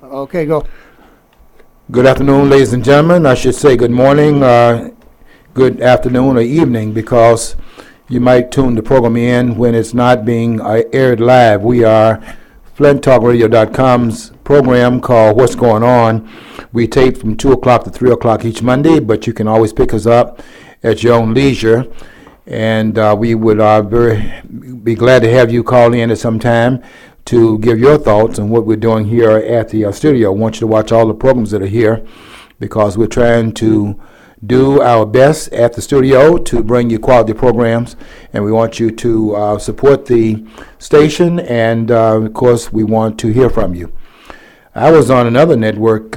Okay, go. Good afternoon, ladies and gentlemen. I should say good morning, good afternoon, or evening, because you might tune the program in when it's not being aired live. We are FlintTalkRadio.com's program called What's Going On. We tape from 2 o'clock to 3 o'clock each Monday, but you can always pick us up at your own leisure. And we would be glad to have you call in at some time to give your thoughts on what we're doing here at the studio. I want you to watch all the programs that are here because we're trying to do our best at the studio to bring you quality programs, and we want you to support the station, and of course we want to hear from you. I was on another network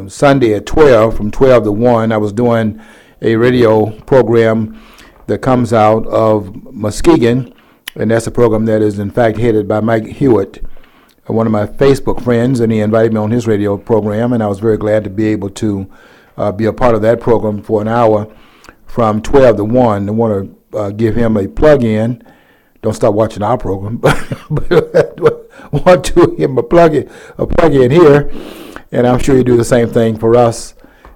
Sunday at 12, from 12 to 1. I was doing a radio program that comes out of Muskegon, and that's a program that is in fact headed by Mike Hewitt, one of my Facebook friends, and he invited me on his radio program, and I was very glad to be able to be a part of that program for an hour from 12 to 1. I want to give him a plug-in. Don't stop watching our program, but want to give him a plug-in here, and I'm sure you do the same thing for us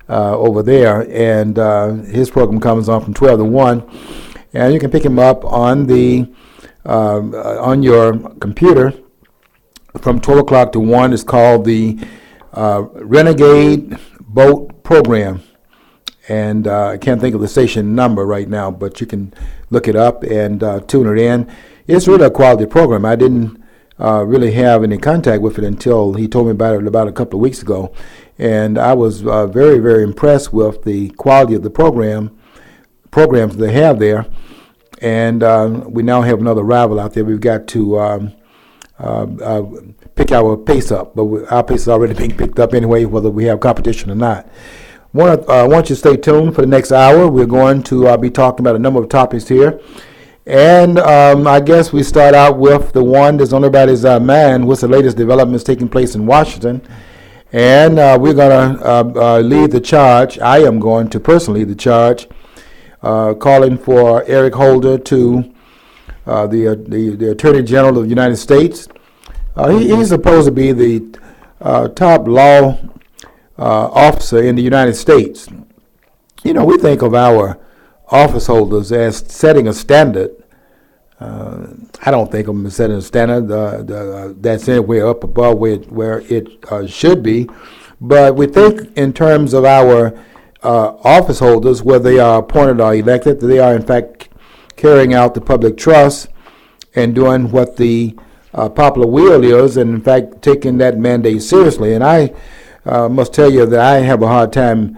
over there. And his program comes on from 12 to 1, and you can pick him up on the on your computer from 12 o'clock to 1. It's called the Renegade Boat Program, and I can't think of the station number right now, but you can look it up and tune it in. It's really a quality program. I didn't really have any contact with it until he told me about it about a couple of weeks ago, and I was very, very impressed with the quality of the programs they have there. And we now have another rival out there. We've got to pick our pace up, but our pace is already being picked up anyway, whether we have competition or not. I want you to stay tuned for the next hour. We're going to be talking about a number of topics here. And I guess we start out with the one that's on everybody's mind. What's the latest developments taking place in Washington? And we're going to lead the charge. I am going to personally lead the charge, calling for Eric Holder to the Attorney General of the United States. He's supposed to be the top law officer in the United States. You know, we think of our office holders as setting a standard. I don't think of them as setting a standard that's anywhere up above where it should be. But we think in terms of our office holders, whether they are appointed or elected, they are in fact carrying out the public trust and doing what the popular will is, and in fact taking that mandate seriously. And I must tell you that I have a hard time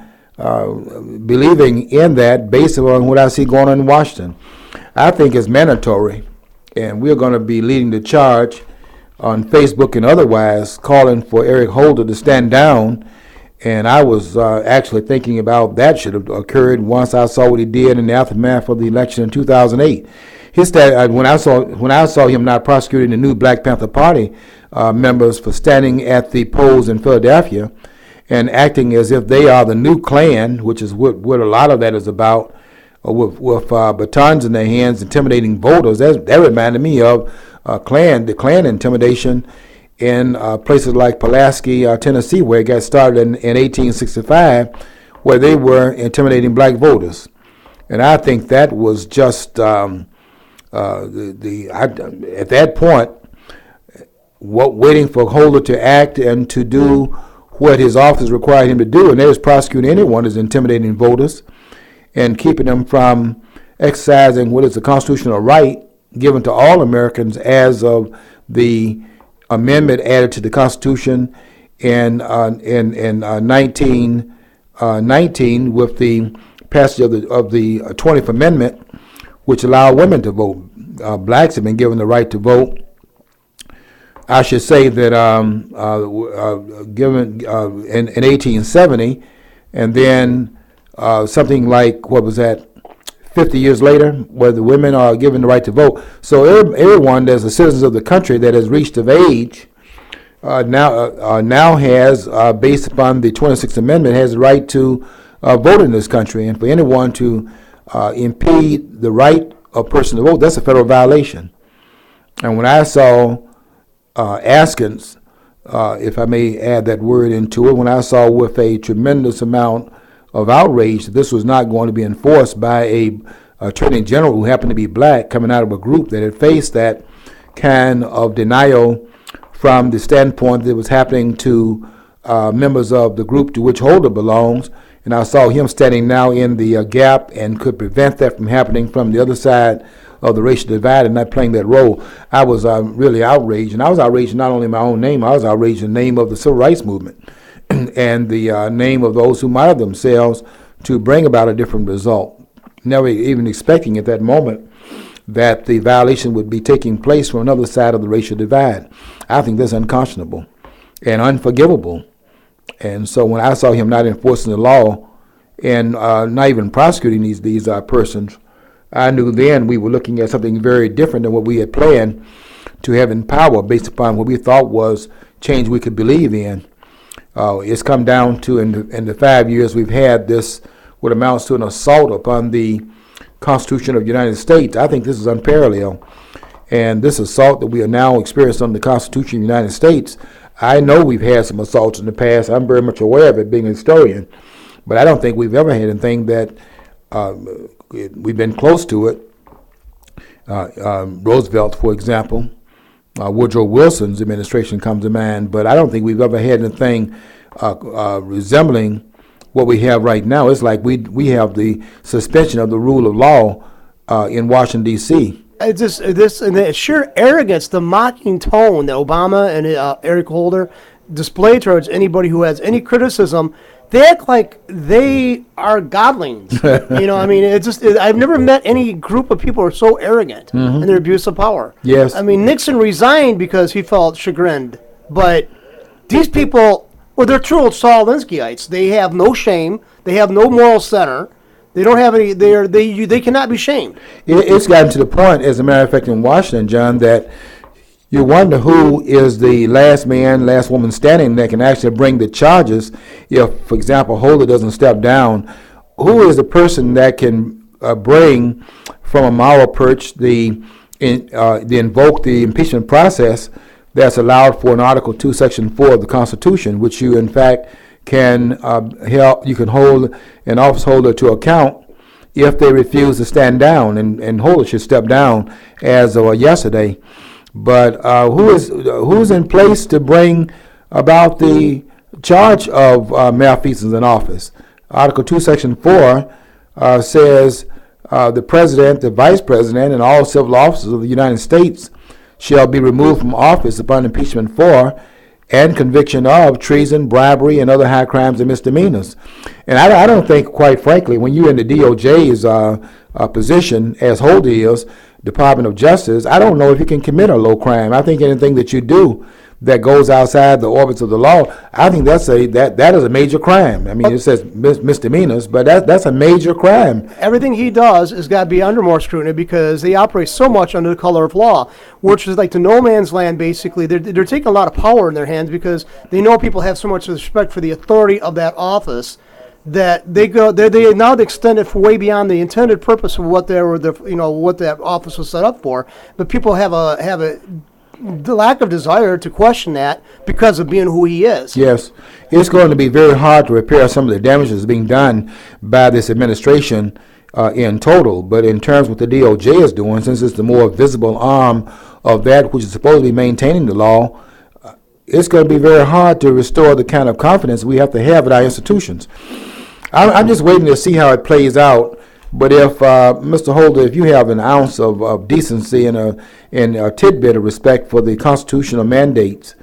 believing in that based on what I see going on in Washington. I think it's mandatory, and we're going to be leading the charge on Facebook and otherwise, calling for Eric Holder to stand down. And I was actually thinking about that should have occurred once I saw what he did in the aftermath of the election in 2008. When I saw him not prosecuting the new Black Panther Party members for standing at the polls in Philadelphia and acting as if they are the new Klan, which is what a lot of that is about, with batons in their hands, intimidating voters. That reminded me of the Klan intimidation in places like Pulaski, Tennessee, where it got started in 1865, where they were intimidating black voters. And I think that was just at that point, waiting for Holder to act and to do what his office required him to do, and that is prosecute anyone who's intimidating voters and keeping them from exercising what is a constitutional right given to all Americans as of the amendment added to the Constitution in 1919 with the passage of the 20th Amendment, which allowed women to vote. Blacks have been given the right to vote. I should say that given in 1870, and then something like, what was that, 50 years later, where the women are given the right to vote. So everyone that's a citizen of the country that has reached of age now has, based upon the 26th Amendment, has the right to vote in this country. And for anyone to impede the right of a person to vote, that's a federal violation. And when I saw Askins if I may add that word into it, when I saw with a tremendous amount of outrage that this was not going to be enforced by a attorney general who happened to be black, coming out of a group that had faced that kind of denial from the standpoint that it was happening to members of the group to which Holder belongs. And I saw him standing now in the gap and could prevent that from happening from the other side of the racial divide and not playing that role. I was really outraged. And I was outraged not only in my own name, I was outraged in the name of the civil rights movement and the name of those who mired themselves to bring about a different result. Never even expecting at that moment that the violation would be taking place from another side of the racial divide. I think that's unconscionable and unforgivable. And so when I saw him not enforcing the law and not even prosecuting these persons, I knew then we were looking at something very different than what we had planned to have in power based upon what we thought was change we could believe in. It's come down to, in the 5 years we've had this, what amounts to an assault upon the Constitution of the United States. I think this is unparalleled. And this assault that we are now experiencing on the Constitution of the United States, I know we've had some assaults in the past. I'm very much aware of it, being a historian. But I don't think we've ever had anything that we've been close to it. Roosevelt, for example, Woodrow Wilson's administration comes to mind. But I don't think we've ever had anything resembling what we have right now. It's like we have the suspension of the rule of law in Washington, D.C. It's just this and the sheer arrogance, the mocking tone that Obama and Eric Holder display towards anybody who has any criticism. They act like they are godlings. I mean, I've never met any group of people who are so arrogant in their abuse of power. Yes. I mean, Nixon resigned because he felt chagrined, but these people, well, they're true Saul Alinskyites. They have no shame. They have no moral center. They don't have any. They cannot be shamed. It's gotten to the point, as a matter of fact, in Washington, John, that you wonder who is the last man, last woman standing that can actually bring the charges. If, for example, Holder doesn't step down, who is the person that can bring from a moral perch the invoke the impeachment process that's allowed for in Article 2, Section 4 of the Constitution, which you, in fact, can you can hold an office holder to account if they refuse to stand down, and Holder should step down as of yesterday. But who's in place to bring about the charge of malfeasance in office? Article 2, Section 4 says the president, the vice president, and all civil officers of the United States shall be removed from office upon impeachment for and conviction of treason, bribery, and other high crimes and misdemeanors. And I don't think, quite frankly, when you're in the DOJ's position, as Holder is, Department of Justice, I don't know if you can commit a low crime. I think anything that you do that goes outside the orbits of the law, I think that is a major crime. I mean, it says misdemeanors, but that's a major crime. Everything he does has got to be under more scrutiny because they operate so much under the color of law, which is like the no man's land. Basically, they're taking a lot of power in their hands because they know people have so much respect for the authority of that office that they now extend it for way beyond the intended purpose of what what that office was set up for. But people have the lack of desire to question that because of being who he is. Yes. It's going to be very hard to repair some of the damages being done by this administration in total. But in terms of what the DOJ is doing, since it's the more visible arm of that which is supposed to be maintaining the law, it's going to be very hard to restore the kind of confidence we have to have at our institutions. I'm just waiting to see how it plays out. But if, Mr. Holder, if you have an ounce of decency and a tidbit of respect for the constitutional mandates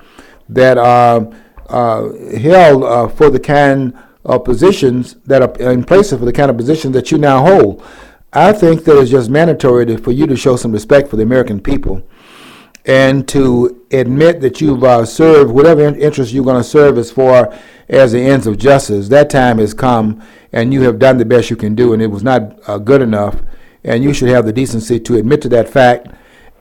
that are held for the kind of positions that are in place for the kind of positions that you now hold, I think that it's just mandatory for you to show some respect for the American people and to admit that you've served whatever interest you're going to serve as far as the ends of justice. That time has come, and you have done the best you can do, and it was not good enough. And you should have the decency to admit to that fact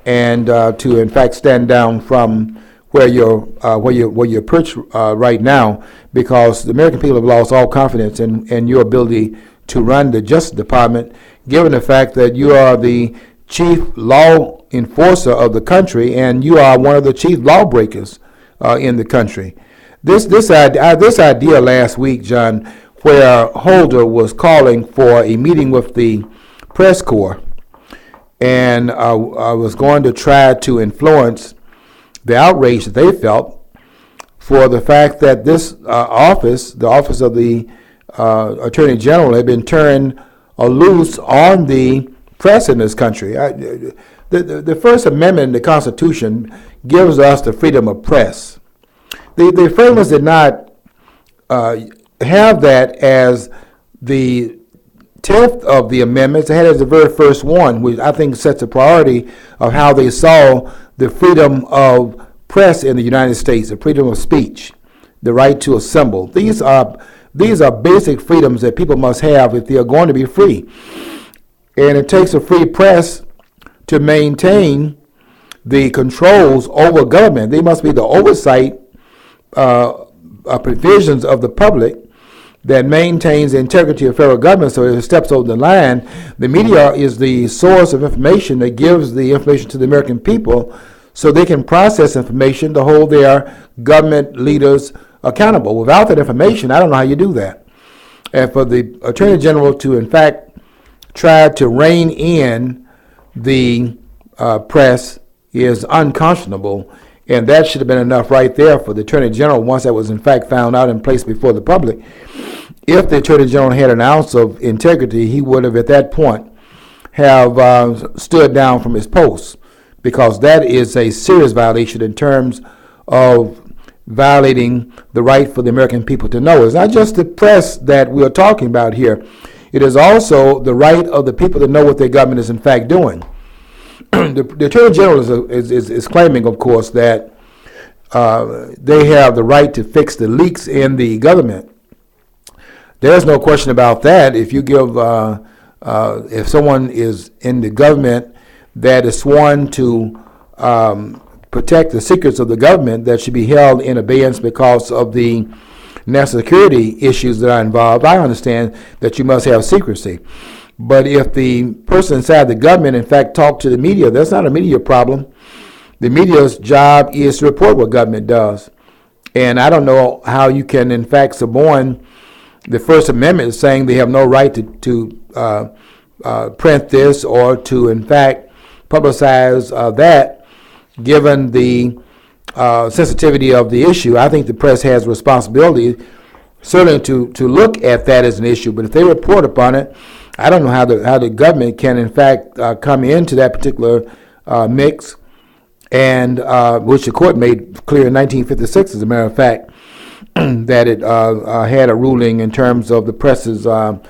and to, in fact, stand down from where you're perched right now, because the American people have lost all confidence in your ability to run the Justice Department, given the fact that you are the chief law enforcer of the country and you are one of the chief lawbreakers in the country. This idea last week, John, where Holder was calling for a meeting with the press corps, and I was going to try to influence the outrage that they felt for the fact that this office, the office of the Attorney General, had been turned loose on the press in this country. The First Amendment in the Constitution gives us the freedom of press. The framers did not have that as the 10th of the amendments. They had it as the very first one, which I think sets a priority of how they saw the freedom of press in the United States, the freedom of speech, the right to assemble. These are basic freedoms that people must have if they are going to be free. And it takes a free press to maintain the controls over government. They must be the oversight provisions of the public that maintains the integrity of federal government. So if it steps over the line, the media is the source of information that gives the information to the American people so they can process information to hold their government leaders accountable. Without that information, I don't know how you do that. And for the Attorney General to, in fact, try to rein in the press is unconscionable. And that should have been enough right there for the Attorney General, once that was in fact found out and placed before the public. If the Attorney General had an ounce of integrity, he would have at that point have stood down from his post, because that is a serious violation in terms of violating the right for the American people to know. It's not just the press that we are talking about here. It is also the right of the people to know what their government is in fact doing. The Attorney General is claiming, of course, that they have the right to fix the leaks in the government. There's no question about that. If you give, if someone is in the government that is sworn to protect the secrets of the government, that should be held in abeyance because of the national security issues that are involved, I understand that you must have secrecy. But if the person inside the government, in fact, talk to the media, that's not a media problem. The media's job is to report what government does. And I don't know how you can, in fact, suborn the First Amendment saying they have no right to print this or to, in fact, publicize that, given the sensitivity of the issue. I think the press has a responsibility, certainly to look at that as an issue. But if they report upon it, I don't know how the government can, in fact, come into that particular mix, and which the court made clear in 1956, as a matter of fact, that it had a ruling in terms of the press's the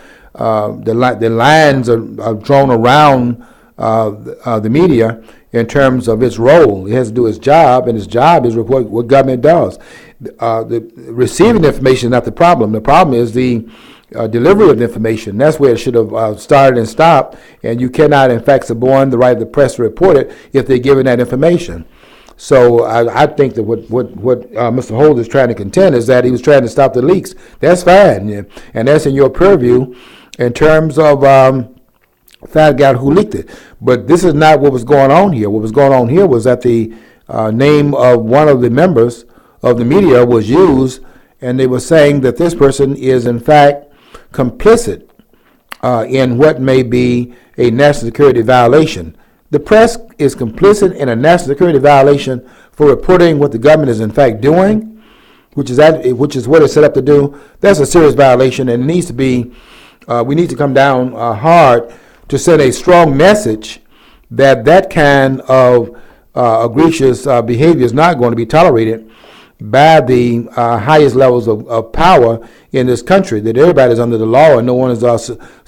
lines are drawn around the media in terms of its role. It has to do its job, and its job is report what government does. The receiving information is not the problem. The problem is the delivery of the information. That's where it should have started and stopped, and you cannot, in fact, suborn the right of the press to report it if they're given that information. So I think that what Mr. Holder is trying to contend is that he was trying to stop the leaks. That's fine, yeah. And that's in your purview in terms of find out who leaked it. But this is not what was going on here. What was going on here was that the name of one of the members of the media was used, and they were saying that this person is, in fact, complicit in what may be a national security violation. The press is complicit in a national security violation for reporting what the government is in fact doing, which is what it's set up to do. That's a serious violation, and it needs to be. We need to come down hard to send a strong message that kind of egregious behavior is not going to be tolerated by the highest levels of power in this country. That everybody is under the law, and no one is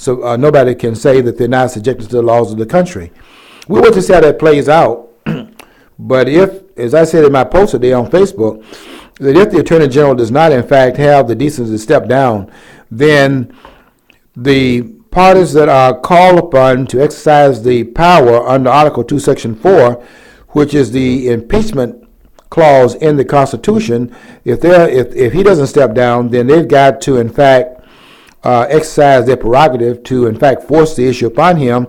nobody can say that they're not subjected to the laws of the country. We want to see how that plays out. But if, as I said in my post today on Facebook, that if the Attorney General does not, in fact, have the decency to step down, then the parties that are called upon to exercise the power under Article 2, Section 4, which is the impeachment clause in the Constitution, if he doesn't step down, then they've got to, in fact, exercise their prerogative to, in fact, force the issue upon him,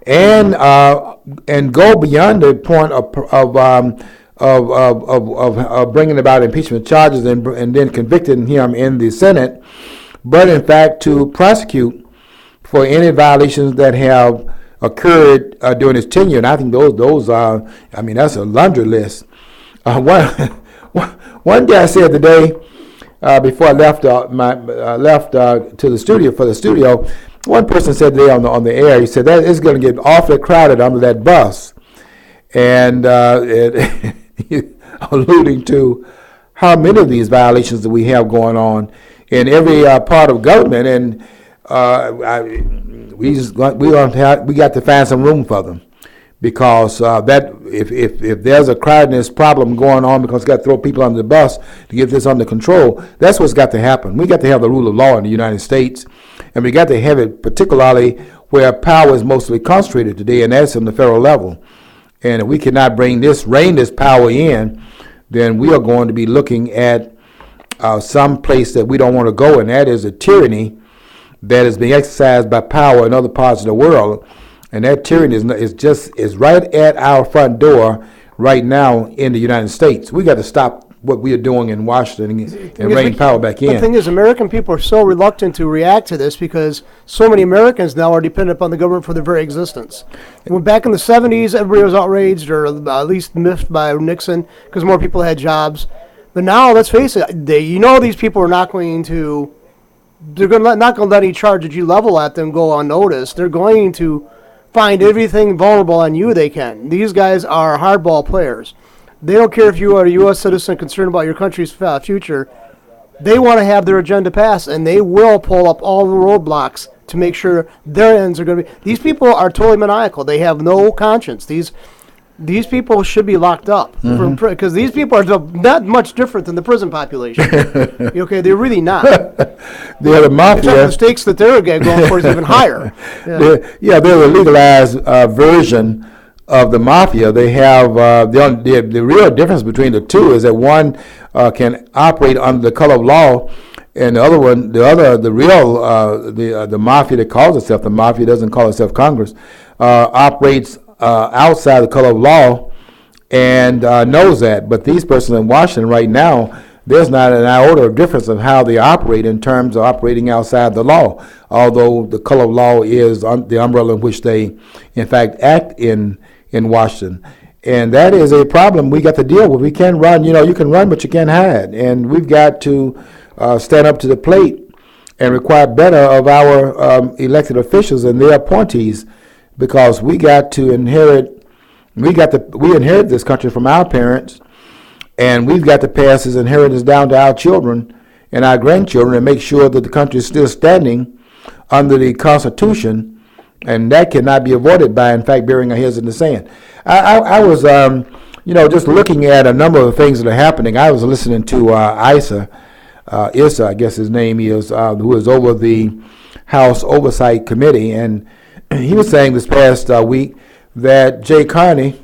and go beyond the point of bringing about impeachment charges and then convicting him in the Senate, but in fact to prosecute for any violations that have occurred during his tenure. And I think those are, I mean, that's a laundry list. One guy said today, before I left to the studio for the studio, one person said today on the air, he said that it's going to get awfully crowded under that bus, and alluding to how many of these violations that we have going on in every part of government, and we got to find some room for them, because that if there's a crowdedness problem going on, because we got to throw people under the bus to get this under control, that's what's got to happen. We got to have the rule of law in the United States, and we got to have it particularly where power is mostly concentrated today, and that's in the federal level. And if we cannot rein this power in, then we are going to be looking at some place that we don't want to go, and that is a tyranny that is being exercised by power in other parts of the world. And that tyranny is right at our front door right now in the United States. We got to stop what we are doing in Washington and rein power back in. The thing is, American people are so reluctant to react to this because so many Americans now are dependent upon the government for their very existence. When back in the 70s, everybody was outraged, or at least miffed by Nixon, because more people had jobs. But now, let's face it, these people are not going to, not going to let any charge that you level at them go unnoticed. They're going to find everything vulnerable on you they can. These guys are hardball players. They don't care if you are a U.S. citizen concerned about your country's future. They want to have their agenda passed, and they will pull up all the roadblocks to make sure their ends are going to be. These people are totally maniacal. They have no conscience. These people should be locked up, because these people are not much different than the prison population. Okay, they're really not. They're the mafia. Except the stakes that they're going for is even higher. Yeah, they're the legalized version of the mafia. They have the real difference between the two is that one can operate under the color of law, and the other one, the mafia that calls itself the mafia, doesn't call itself Congress, operates outside the color of law and knows that. But these persons in Washington right now, there's not an iota of difference of how they operate in terms of operating outside the law, although the color of law is the umbrella in which they, in fact, act in Washington. And that is a problem we got to deal with. We can't run, you can run, but you can't hide. And we've got to stand up to the plate and require better of our elected officials and their appointees, because we inherit this country from our parents, and we've got to pass this inheritance down to our children and our grandchildren and make sure that the country is still standing under the Constitution, and that cannot be avoided by, in fact, burying our heads in the sand. I was, just looking at a number of things that are happening. I was listening to Issa, I guess his name is, who is over the House Oversight Committee, and he was saying this past week that Jay Carney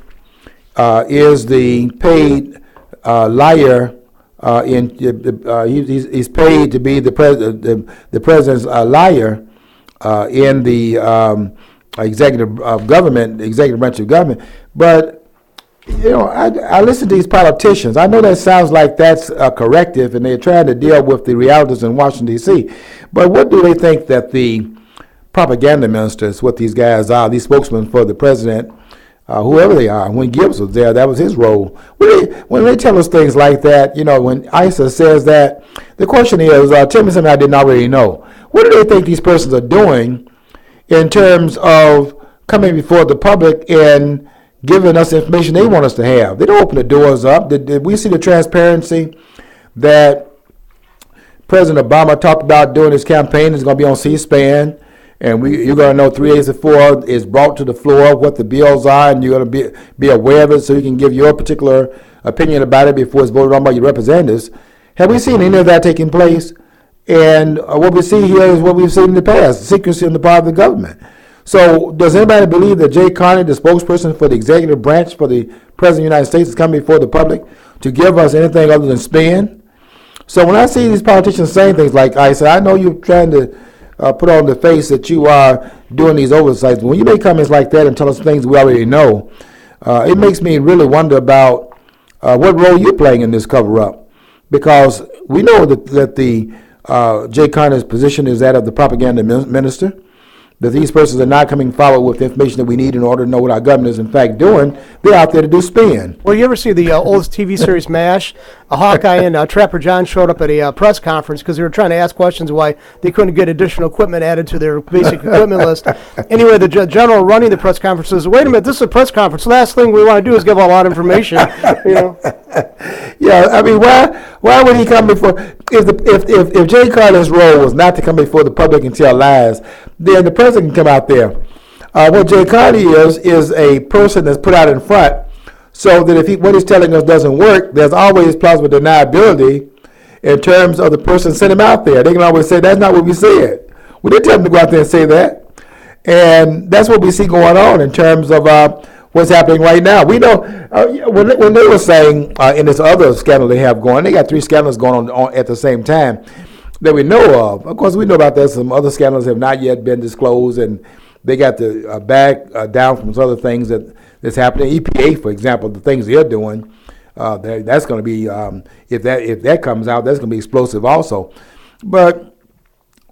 is the paid liar. He's paid to be the president's liar in the executive branch of government. But I listen to these politicians. I know that sounds like that's a corrective, and they're trying to deal with the realities in Washington D.C. But what do they think that the propaganda ministers, what these guys are, these spokesmen for the president, whoever they are? When Gibbs was there, that was his role. When they tell us things like that, when Issa says that, the question is, tell me something I didn't already know. What do they think these persons are doing in terms of coming before the public and giving us information they want us to have? They don't open the doors up. Did we see the transparency that President Obama talked about during his campaign? Is going to be on C-SPAN. And you're going to know 3 days before it's brought to the floor what the bills are, and you're going to be aware of it so you can give your particular opinion about it before it's voted on by your representatives. Have we seen any of that taking place? And what we see here is what we've seen in the past, secrecy on the part of the government. So does anybody believe that Jay Carney, the spokesperson for the executive branch for the President of the United States, is coming before the public to give us anything other than spin? So when I see these politicians saying things like Issa, I know you're trying to put on the face that you are doing these oversights. When you make comments like that and tell us things we already know, it makes me really wonder about what role you playing in this cover-up? Because we know that the Jay Carter's position is that of the propaganda minister, that these persons are not coming forward with the information that we need in order to know what our government is in fact doing. They're out there to do spin. Well, you ever see the old TV series MASH? Hawkeye and Trapper John showed up at a press conference because they were trying to ask questions why they couldn't get additional equipment added to their basic equipment list. Anyway, the general running the press conference says, "Wait a minute, this is a press conference. Last thing we want to do is give a lot of information." You know? Yeah, I mean, why would he come before? If Jay Carter's role was not to come before the public and tell lies, then the president can come out there. What Jay Carter is a person that's put out in front, so that if what he's telling us doesn't work, there's always plausible deniability in terms of the person sent him out there. They can always say, that's not what we said. We didn't tell them to go out there and say that. And that's what we see going on in terms of what's happening right now. We know when they were saying in this other scandal they have going, they got 3 scandals going on at the same time that we know of. Of course, we know about that. Some other scandals have not yet been disclosed, and they got the back down from some other things that's happening. EPA, for example, the things they're doing, that's going to be if that comes out, that's going to be explosive also. But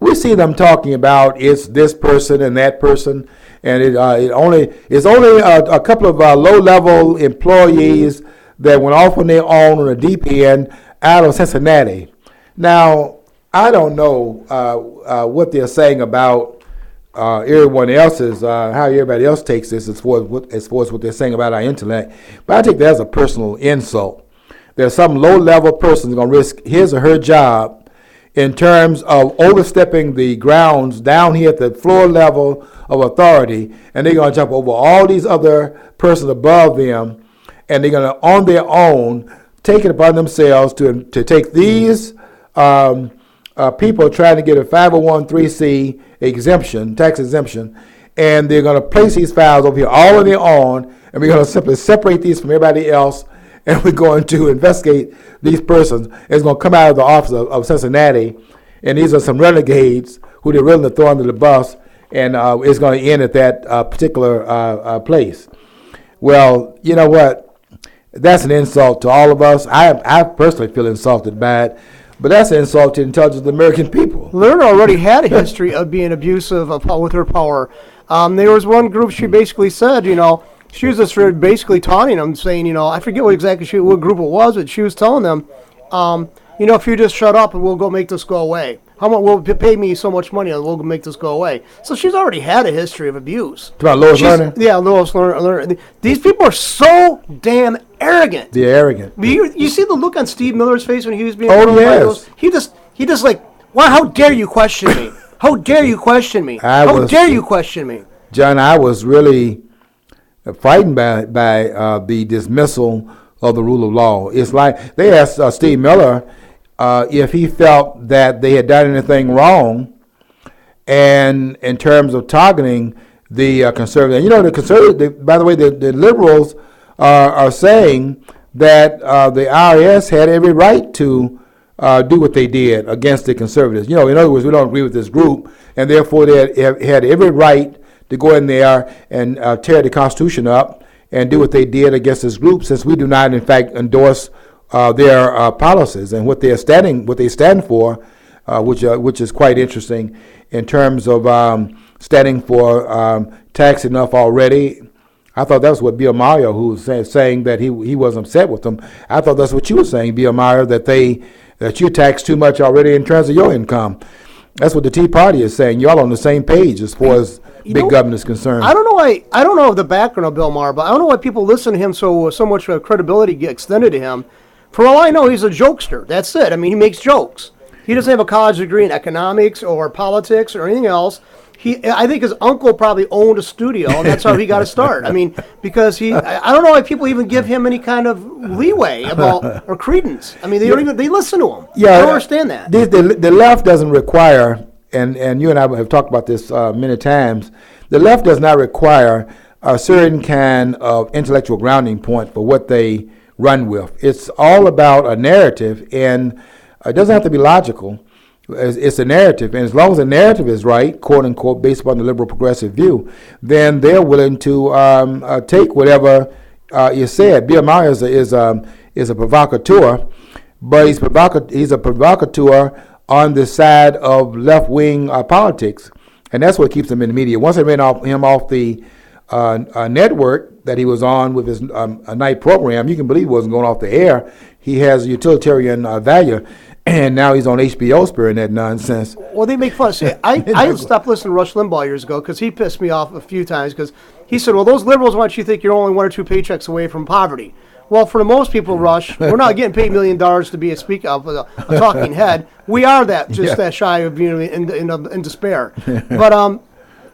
we see them talking about it's this person and that person, and it's only a couple of low-level employees that went off on their own on a deep end out of Cincinnati. Now, I don't know what they're saying about everyone else's, how everybody else takes this as far as what they're saying about our intellect, but I take that as a personal insult. There's some low-level person going to risk his or her job in terms of overstepping the grounds down here at the floor level of authority, and they're going to jump over all these other persons above them, and they're going to, on their own, take it upon themselves to take these people trying to get a 501(c)(3) exemption, tax exemption, and they're going to place these files over here all on their own, and we're going to simply separate these from everybody else, and we're going to investigate these persons. It's going to come out of the office of Cincinnati, and these are some renegades who they're willing to throw under the bus, and it's going to end at that particular place. Well, you know what? That's an insult to all of us. I personally feel insulted by it, but that's an insult to the intelligence of the American people. Lerner already had a history of being abusive with her power. There was one group she basically said, she was just basically taunting them, saying, I forget what group it was, but she was telling them, if you just shut up and we'll go make this go away. How much will pay me so much money and we'll make this go away? So she's already had a history of abuse. About Lois Lerner? Yeah, Lois Lerner. These people are so damn arrogant. They're arrogant. You see the look on Steve Miller's face when he was being yes. He just like, why? How dare you question me? How dare you question me? How dare you question me? John, I was really frightened by the dismissal of the rule of law. It's like they asked Steve Miller if he felt that they had done anything wrong, and in terms of targeting the conservative. The conservative, by the way, the liberals are saying that the IRS had every right to do what they did against the conservatives. In other words, we don't agree with this group, and therefore they had every right to go in there and tear the Constitution up and do what they did against this group, since we do not, in fact, endorse their policies and what they stand for, which is quite interesting in terms of standing for tax enough already. I thought that was what Bill Maher, who was saying that he was upset with them. I thought that's what you were saying, Bill Maher, that you tax too much already in terms of your income. That's what the Tea Party is saying. Y'all on the same page as far as big government is concerned. I don't know why. I don't know the background of Bill Maher, but I don't know why people listen to him so much credibility get extended to him. For all I know, he's a jokester. That's it. I mean, he makes jokes. He doesn't have a college degree in economics or politics or anything else. I think his uncle probably owned a studio, and that's how he got to start. I mean, because I don't know why people even give him any kind of leeway or credence. I mean, they listen to him. Yeah, I don't understand that. The left doesn't require, and you and I have talked about this many times. The left does not require a certain kind of intellectual grounding point for what they run with. It's all about a narrative, and it doesn't have to be logical. It's a narrative, and as long as the narrative is right, quote unquote, based upon the liberal progressive view, then they're willing to take whatever is said. Bill Maher is is a provocateur, but he's a provocateur on the side of left-wing politics, and that's what keeps him in the media. Once they ran him off the network that he was on with his a night program, you can believe he wasn't going off the air. He has utilitarian value, and now he's on HBO sparing that nonsense. Well, they make fun. See, I stopped listening to Rush Limbaugh years ago because he pissed me off a few times because he said, well, those liberals want you to think you're only 1 or 2 paychecks away from poverty. Well, for the most people, Rush, we're not getting paid $1 million to be a talking head. We are that shy of being in despair. But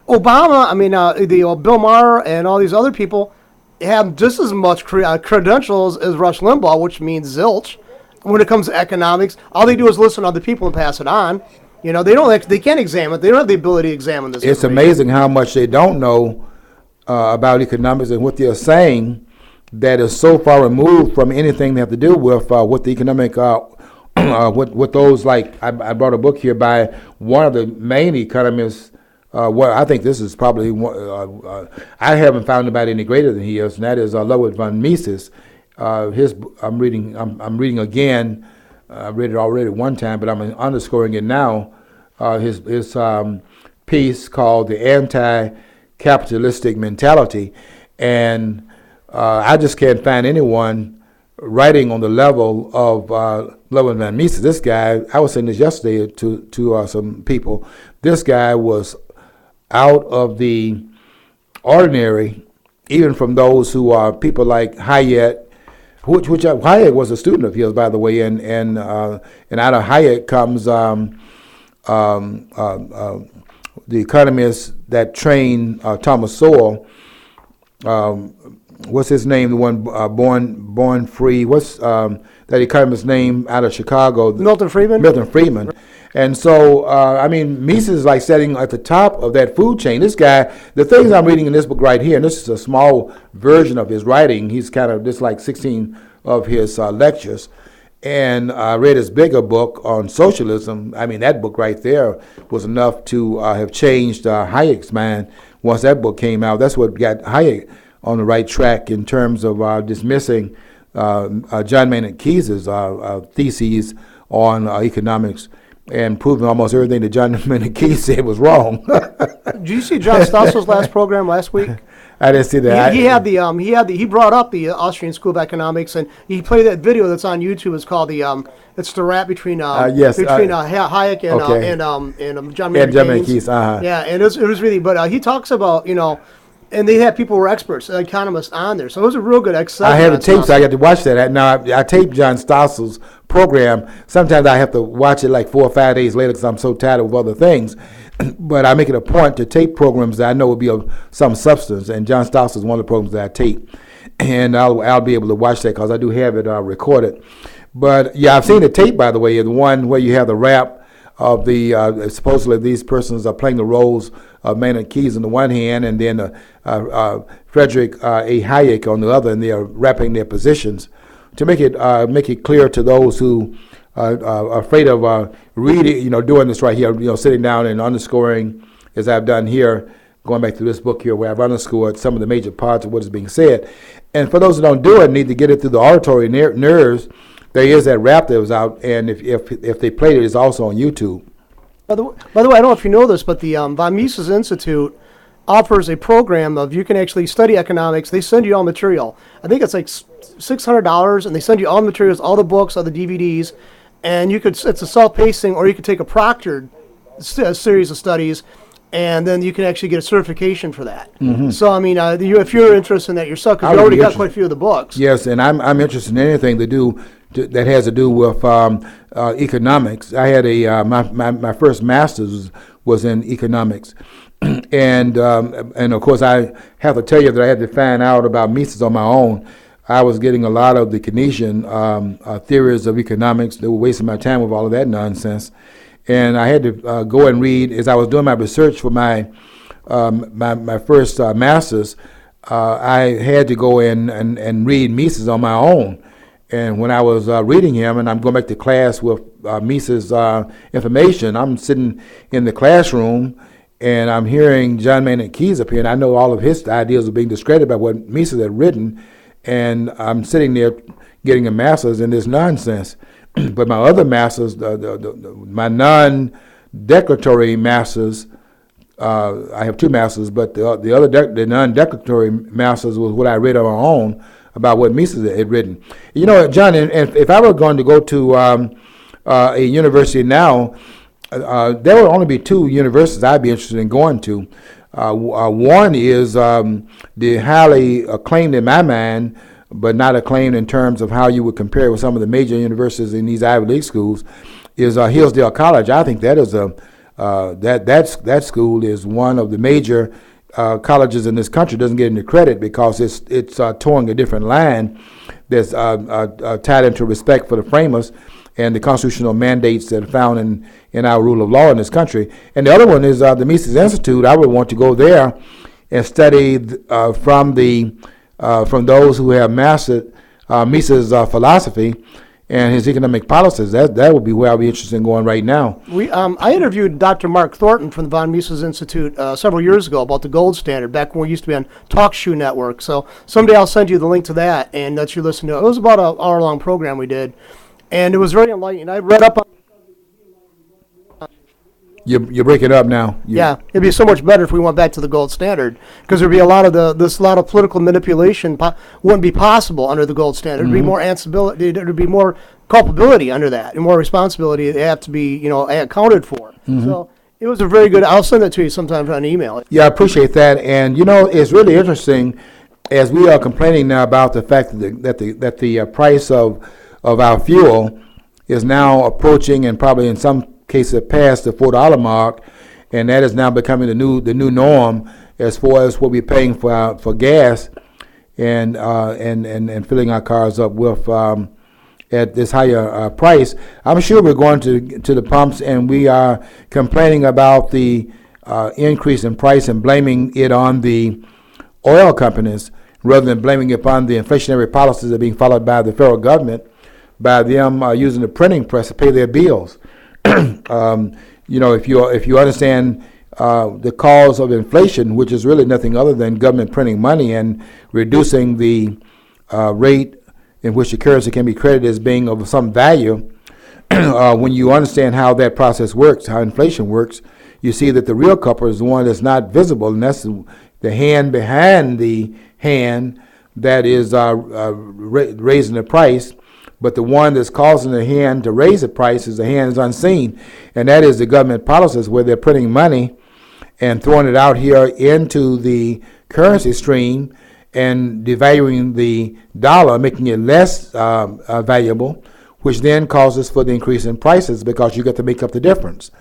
Obama, Bill Maher and all these other people have just as much credentials as Rush Limbaugh, which means zilch. When it comes to economics, all they do is listen to other people and pass it on. They can't examine it. They don't have the ability to examine this. It's amazing how much they don't know about economics and what they're saying that is so far removed from anything they have to do with what the economic, what those, like, I brought a book here by one of the main economists. Well, I think this is probably I haven't found anybody any greater than he is, and that is Ludwig von Mises. I'm reading again. I read it already one time, but I'm underscoring it now. His piece called "The Anti-Capitalistic Mentality," and I just can't find anyone writing on the level of Ludwig von Mises. This guy, I was saying this yesterday to some people. This guy was out of the ordinary, even from those who are people like Hayek. Which Hayek was a student of his, by the way, and out of Hayek comes the economists that trained Thomas Sowell. What's his name? The one born free. What's that economist's name out of Chicago? Milton Friedman. Milton Friedman. And so, Mises is like sitting at the top of that food chain. This guy, the things I'm reading in this book right here, and this is a small version of his writing. He's kind of just like 16 of his lectures. And I read his bigger book on socialism. I mean, that book right there was enough to have changed Hayek's mind once that book came out. That's what got Hayek on the right track in terms of dismissing John Maynard Keyes' theses on economics and proving almost everything that John Maynard Keyes said was wrong. Did you see John Stossel's last program last week? I didn't see that. He brought up the Austrian School of Economics, and he played that video that's on YouTube. It's called it's the rap between Hayek and John Maynard Keyes. Yeah, and it was really. But he talks about and they had people who were experts, economists on there. So it was a real good exercise. I have a tape, so I got to watch that. Now, I taped John Stossel's program. Sometimes I have to watch it like 4 or 5 days later because I'm so tired of other things. But I make it a point to tape programs that I know will be of some substance. And John Stossel is one of the programs that I tape. And I'll be able to watch that because I do have it recorded. But, yeah, I've seen the tape, by the way, the one where you have the rap of the supposedly these persons are playing the roles of Maynard Keyes on the one hand, and then Frederick A. Hayek on the other, and they are rapping their positions to make it clear to those who are afraid of reading, doing this right here, sitting down and underscoring, as I've done here, going back to this book here where I've underscored some of the major parts of what is being said. And for those who don't do it, need to get it through the auditory nerves. There is that rap that was out, and if they played it, it's also on YouTube. By the way, I don't know if you know this, but the Von Mises Institute offers a program of you can actually study economics. They send you all material. I think it's like $600, and they send you all the materials, all the books, all the DVDs, and it's a self-paced thing, or you could take a proctored series of studies, and then you can actually get a certification for that. Mm-hmm. So, I mean, if you're interested in that yourself, because you already got quite a few of the books. Yes, and I'm interested in anything that has to do with economics. I had my first master's was in economics, and of course I have to tell you that I had to find out about Mises on my own. I was getting a lot of the Keynesian theories of economics. They were wasting my time with all of that nonsense, and I had to go and read as I was doing my research for my first master's. I had to go in and read Mises on my own. And when I was reading him, and I'm going back to class with Mises' information, I'm sitting in the classroom, and I'm hearing John Maynard Keyes up here, and I know all of his ideas are being discredited by what Mises had written, and I'm sitting there getting a master's in this nonsense. But my other masters, my non-declaratory masters, I have 2 masters, but the non-declaratory masters was what I read on my own about what Mises had written. You know, John, and if I were going to go to a university now, there would only be 2 universities I'd be interested in going to. One is the highly acclaimed in my mind, but not acclaimed in terms of how you would compare it with some of the major universities in these Ivy League schools, is Hillsdale College. I think that is that school is one of the major colleges in this country. Doesn't get any credit because it's towing a different line that's tied into respect for the framers and the constitutional mandates that are found in our rule of law in this country. And the other one is the Mises Institute. I would want to go there and study from those who have mastered Mises' philosophy and his economic policies. That would be where I'd be interested in going right now. I interviewed Dr. Mark Thornton from the von Mises Institute several years ago about the gold standard, back when we used to be on TalkShoe Network. So someday I'll send you the link to that and let you listen to it. It was about an hour-long program we did, and it was very enlightening. I read up on. You're breaking up now. Yeah, it'd be so much better if we went back to the gold standard, because there'd be a lot of lot of political manipulation wouldn't be possible under the gold standard. There'd be more answerability. There'd be more culpability under that, and more responsibility. They have to be, accounted for. So it was a very good. I'll send it to you sometime on email. Yeah, I appreciate that. And it's really interesting as we are complaining now about the fact that the price of our fuel is now approaching, and probably in some cases past the $4 mark, and that is now becoming the new norm as far as what we're paying for gas and filling our cars up with at this higher price. I'm sure we're going to the pumps and we are complaining about the increase in price and blaming it on the oil companies rather than blaming it upon the inflationary policies that are being followed by the federal government, by them using the printing press to pay their bills. If you understand the cause of inflation, which is really nothing other than government printing money and reducing the rate in which the currency can be credited as being of some value, when you understand how that process works, how inflation works, you see that the real culprit is the one that's not visible, and that's the hand behind the hand that is raising the price. But the one that's causing the hand to raise the price is the hand is unseen, and that is the government policies where they're printing money and throwing it out here into the currency stream and devaluing the dollar, making it less valuable, which then causes for the increase in prices because you got to make up the difference.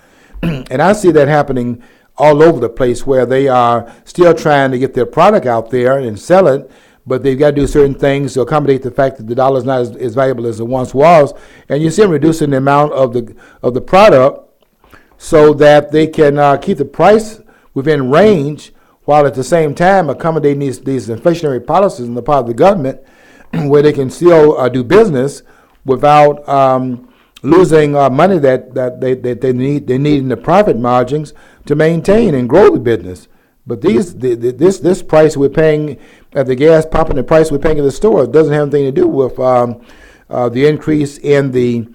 And I see that happening all over the place where they are still trying to get their product out there and sell it, but they've got to do certain things to accommodate the fact that the dollar is not as valuable as it once was, and you see them reducing the amount of the product so that they can keep the price within range, while at the same time accommodating these inflationary policies on the part of the government, where they can still do business without losing money that they need in the profit margins to maintain and grow the business. But this price we're paying at the gas pump and the price we're paying at the store doesn't have anything to do with the increase in the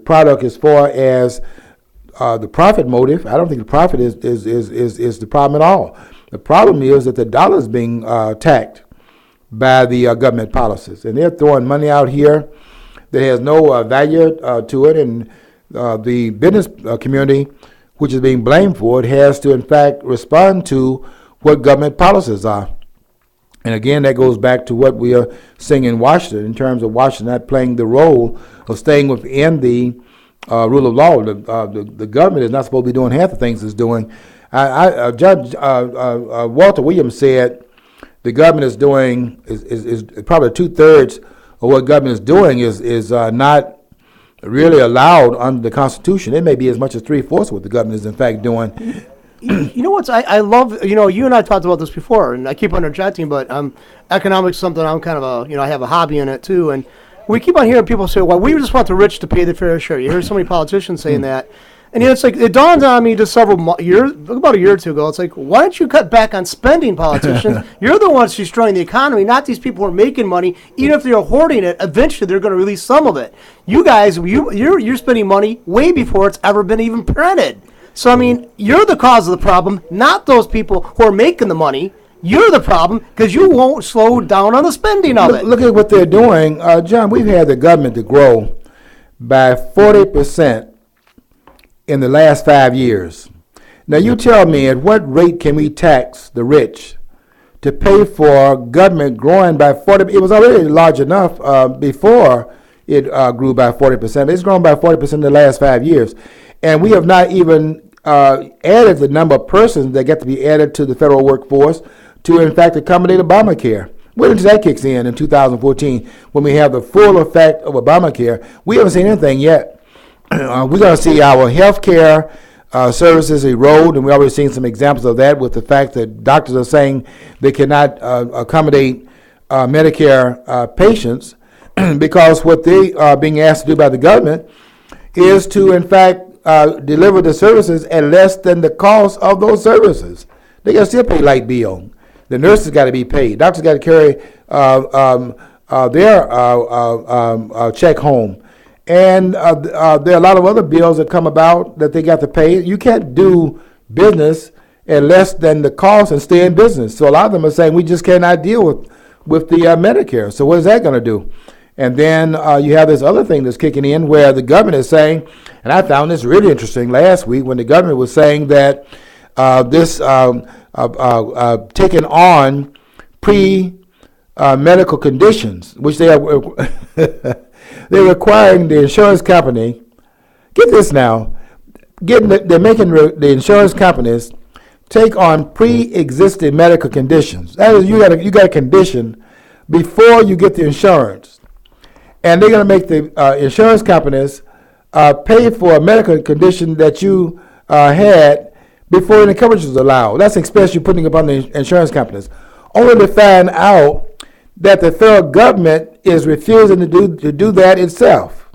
product as far as the profit motive. I don't think the profit is the problem at all. The problem is that the dollar is being taxed by the government policies, and they're throwing money out here that has no value to it, and the business community, which is being blamed for it, has to in fact respond to what government policies are. And again, that goes back to what we are seeing in Washington in terms of Washington not playing the role of staying within the rule of law. The government is not supposed to be doing half the things it's doing. Judge Walter Williams said the government is doing is probably 2/3 of what government is doing is not really allowed under the Constitution. It may be as much as 3/4 of what the government is in fact doing. You know what? I love, you and I talked about this before, and I keep interjecting, but economics is something I'm kind of I have a hobby in it too. And we keep on hearing people say, well, we just want the rich to pay the fair share. You hear so many politicians saying that. And it's like, it dawned on me just about a year or two ago. It's like, why don't you cut back on spending, politicians? You're the ones destroying the economy, not these people who are making money. Even if they're hoarding it, eventually they're going to release some of it. You guys, you're spending money way before it's ever been even printed. So, I mean, you're the cause of the problem, not those people who are making the money. You're the problem because you won't slow down on the spending of it. Look at what they're doing. John, we've had the government to grow by 40% in the last 5 years. Now, you tell me, at what rate can we tax the rich to pay for government growing by 40%? It was already large enough before it grew by 40%. It's grown by 40% in the last 5 years. And we have not even added the number of persons that get to be added to the federal workforce to, in fact, accommodate Obamacare. Wait until that kicks in 2014, when we have the full effect of Obamacare. We haven't seen anything yet. We're going to see our health care services erode, and we've already seen some examples of that with the fact that doctors are saying they cannot accommodate Medicare patients because what they are being asked to do by the government is to, in fact, deliver the services at less than the cost of those services. They got to still pay light bill. The nurses got to be paid. Doctors got to carry their check home. And there are a lot of other bills that come about that they got to pay. You can't do business at less than the cost and stay in business. So a lot of them are saying we just cannot deal with the Medicare. So what is that going to do? And then you have this other thing that's kicking in where the government is saying, and I found this really interesting last week when the government was saying that this taking on pre-medical conditions, which they are they're requiring the insurance company. Get this now, they're making the insurance companies take on pre-existing medical conditions. That is, you got a condition before you get the insurance. And they're going to make the insurance companies pay for a medical condition that you had before any coverage was allowed. That's an expense you're putting upon the insurance companies. Only to find out that the federal government is refusing to do that itself.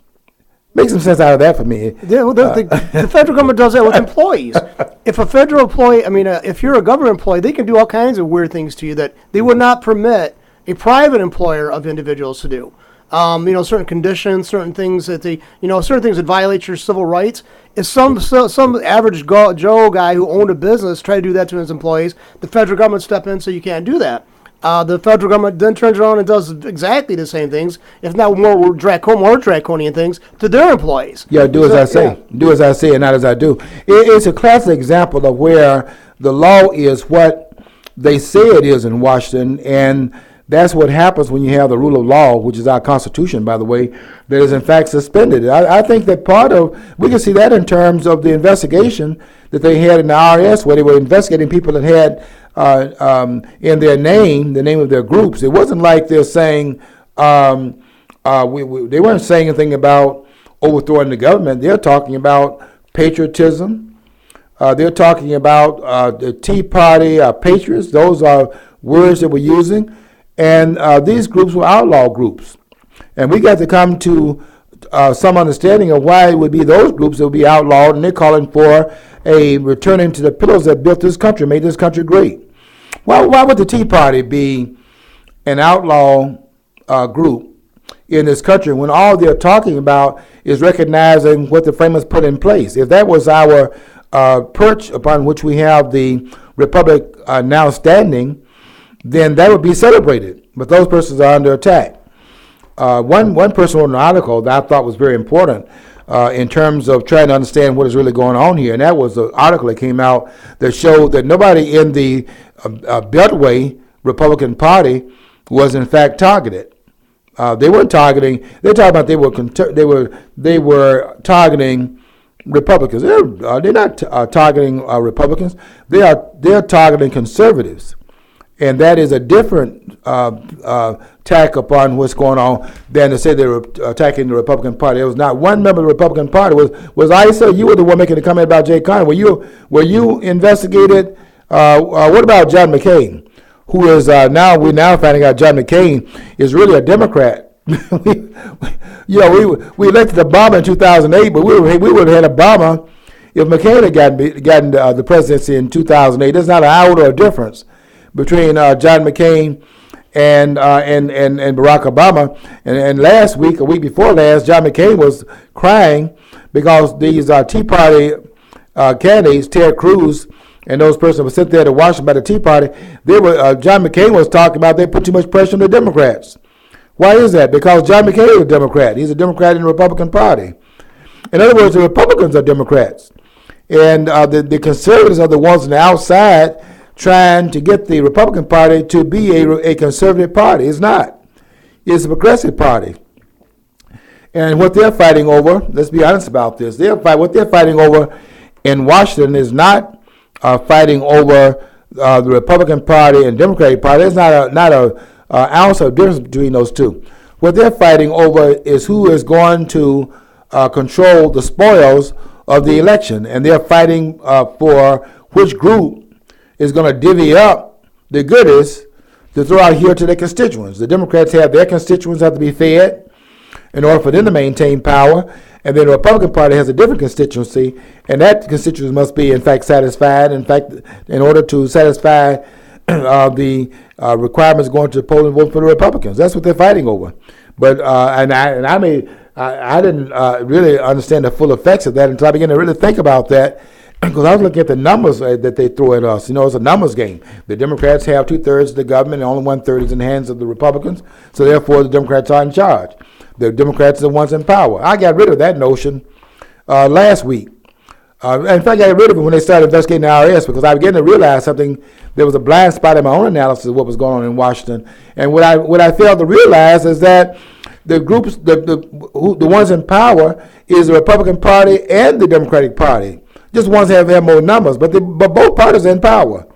Make some sense out of that for me. Yeah, well, the federal government does that with employees. If a federal employee, if you're a government employee, they can do all kinds of weird things to you that they would not permit a private employer of individuals to do. Certain conditions, certain things that certain things that violate your civil rights. If some average Joe guy who owned a business try to do that to his employees, the federal government step in so you can't do that. The federal government then turns around and does exactly the same things, if not more draconian things, to their employees. Yeah, do as I say. Yeah. Do as I say and not as I do. It's a classic example of where the law is what they say it is in Washington, and that's what happens when you have the rule of law, which is our Constitution, by the way, that is in fact suspended. I think that we can see that in terms of the investigation that they had in the IRS, where they were investigating people that had in their name, the name of their groups. It wasn't like they're saying, they weren't saying anything about overthrowing the government. They're talking about patriotism. They're talking about the Tea Party patriots. Those are words that we're using. And these groups were outlaw groups. And we got to come to some understanding of why it would be those groups that would be outlawed, and they're calling for a returning to the pillars that built this country, made this country great. Why would the Tea Party be an outlaw group in this country when all they're talking about is recognizing what the framers put in place? If that was our perch upon which we have the republic now standing, then that would be celebrated. But those persons are under attack. One person wrote an article that I thought was very important in terms of trying to understand what is really going on here, and that was an article that came out that showed that nobody in the Beltway Republican Party was in fact targeted. They weren't targeting. They're talking about they were targeting Republicans. They're not targeting Republicans. They're targeting conservatives. And that is a different tack upon what's going on than to say they were attacking the Republican Party. There was not one member of the Republican Party. Was Isa? You were the one making the comment about Jay Conner. Were you investigated? What about John McCain, who is we're now finding out John McCain is really a Democrat. we elected Obama in 2008, but we would have had Obama if McCain had gotten the presidency in 2008, there's not an iota of difference between John McCain and Barack Obama. And last week, a week before last, John McCain was crying because these Tea Party candidates, Ted Cruz, and those persons were sent there to Washington by the Tea Party. They were John McCain was talking about they put too much pressure on the Democrats. Why is that? Because John McCain is a Democrat. He's a Democrat in the Republican Party. In other words, the Republicans are Democrats. And the conservatives are the ones on the outside trying to get the Republican Party to be a conservative party. It's not. It's a progressive party. And what they're fighting over, let's be honest about this, what they're fighting over in Washington is not fighting over the Republican Party and Democratic Party. There's not a ounce of difference between those two. What they're fighting over is who is going to control the spoils of the election, and they're fighting for which group is going to divvy up the goodies to throw out here to their constituents. The Democrats have their constituents have to be fed in order for them to maintain power, and then the Republican Party has a different constituency, and that constituency must be, in fact, satisfied. In fact, in order to satisfy the requirements going to the polling vote for the Republicans, that's what they're fighting over. But I didn't really understand the full effects of that until I began to really think about that, because I was looking at the numbers that they throw at us. You know, it's a numbers game. The Democrats have 2/3 of the government, and only 1/3 is in the hands of the Republicans. So therefore, the Democrats are in charge. The Democrats are the ones in power. I got rid of that notion last week. In fact, I got rid of it when they started investigating the IRS, because I began to realize something. There was a blind spot in my own analysis of what was going on in Washington. And what I failed to realize is that the groups, the ones in power, is the Republican Party and the Democratic Party. Just ones have more numbers, but both parties are in power.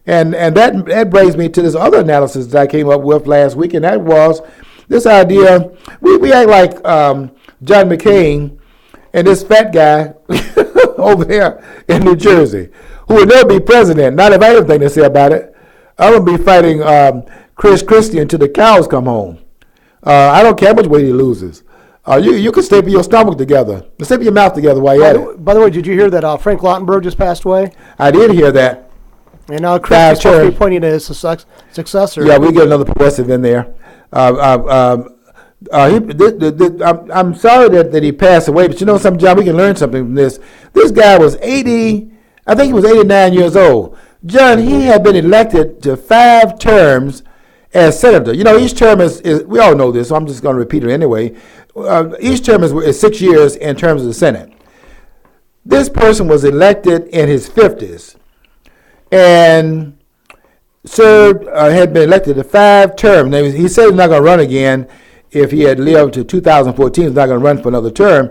And that brings me to this other analysis that I came up with last week, and that was this idea. We act like John McCain and this fat guy over there in New Jersey, who will never be president. Not if I have anything to say about it. I'm going to be fighting Chris Christie until the cows come home. I don't care how much weight he loses. You can staple your stomach together. Staple your mouth together while you're at it. By the way, did you hear that Frank Lautenberg just passed away? I did hear that. And now Chris is supposed to be appointing his successor. Yeah, we get another progressive in there. I'm sorry that he passed away, but you know something, John, we can learn something from this. This guy was 80, I think he was 89 years old. John, he had been elected to 5 terms as senator. You know, each term is we all know this, so I'm just going to repeat it anyway. Each term is 6 years in terms of the Senate. This person was elected in his 50s and served, had been elected to 5 terms. Now, he said he's not going to run again if he had lived to 2014. He's not going to run for another term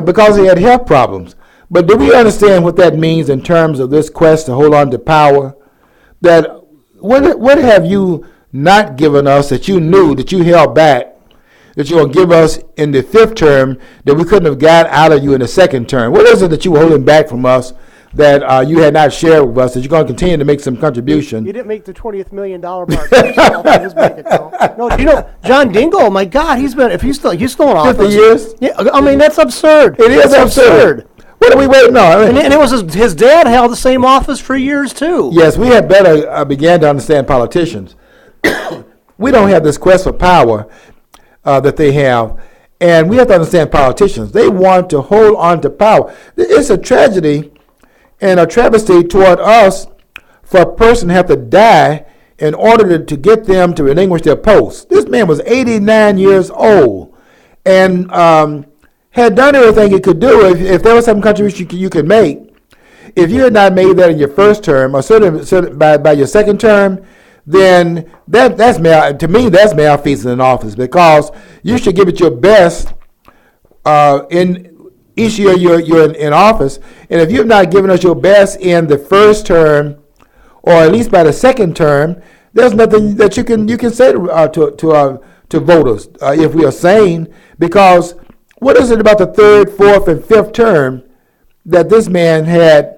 because he had health problems. But do we understand what that means in terms of this quest to hold on to power? That what have you not given us that you knew, that you held back, that you're going to give us in the 5th term that we couldn't have got out of you in the 2nd term? What is it that you were holding back from us that you had not shared with us, that you're going to continue to make some contribution? You didn't make the $20th million mark yourself in his bank account. No, do you know John Dingell? My God, he's still in office. 50 years? Yeah, I mean that's absurd. It is absurd. What are we waiting on? And it was his dad held the same office for years too. Yes, we had better begin to understand politicians. We don't have this quest for power that they have, and we have to understand politicians. They want to hold on to power. It's a tragedy and a travesty toward us for a person to have to die in order to get them to relinquish their post. This man was 89 years old and had done everything he could do. If there was some contribution you could make, if you had not made that in your 1st term, or certainly by your 2nd term, then that's malfeasance in office, because you should give it your best in each year you're in office. And if you've not given us your best in the 1st term, or at least by the 2nd term, there's nothing that you can say to voters if we are sane. Because what is it about the 3rd, 4th, and 5th term that this man had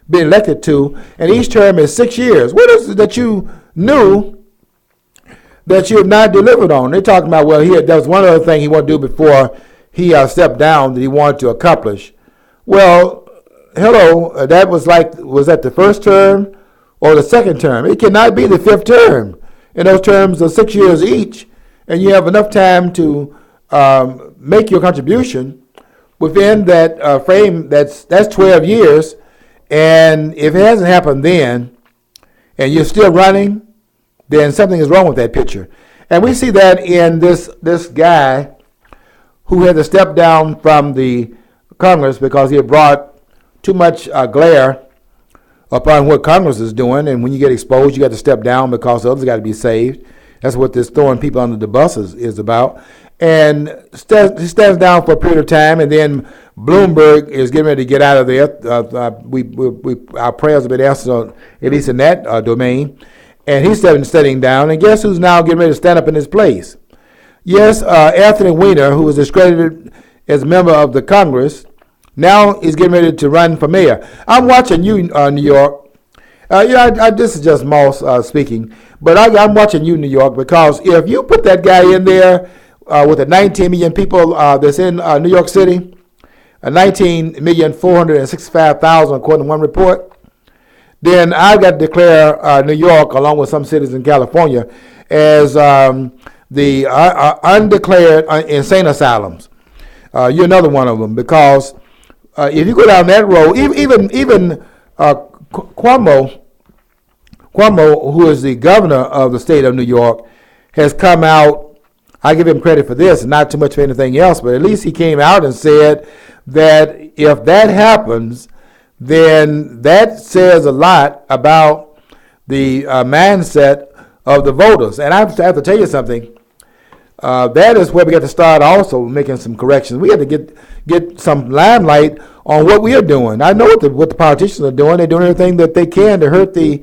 been elected to, and each term is 6 years? What is it that you knew that you have not delivered on? They're talking about, well, there was one other thing he wanted to do before he stepped down that he wanted to accomplish. Well, hello, that was that the first term or the second term? It cannot be the fifth term. And those terms are 6 years each, and you have enough time to make your contribution within that frame. That's 12 years, and if it hasn't happened then, and you're still running, then something is wrong with that picture. And we see that in this guy who had to step down from the Congress because he had brought too much glare upon what Congress is doing. And when you get exposed, you got to step down because others got to be saved. That's what this throwing people under the bus is about. And he stands down for a period of time, and then Bloomberg is getting ready to get out of there. Our prayers have been answered, at least in that domain. And he's stepping down. And guess who's now getting ready to stand up in his place? Yes, Anthony Weiner, who was discredited as a member of the Congress, now is getting ready to run for mayor. I'm watching you, New York. This is just Moss speaking, but I'm watching you, New York, because if you put that guy in there with the 19 million people that's in New York City, 19,465,000 according to one report, then I've got to declare New York, along with some cities in California, as the undeclared insane asylums. You're another one of them, because if you go down that road, even Cuomo, who is the governor of the state of New York, has come out. I give him credit for this, not too much for anything else, but at least he came out and said that if that happens, then that says a lot about the mindset of the voters. And I have to tell you something. That is where we got to start also making some corrections. We have to get some limelight on what we are doing. I know what the politicians are doing. They're doing everything that they can to hurt the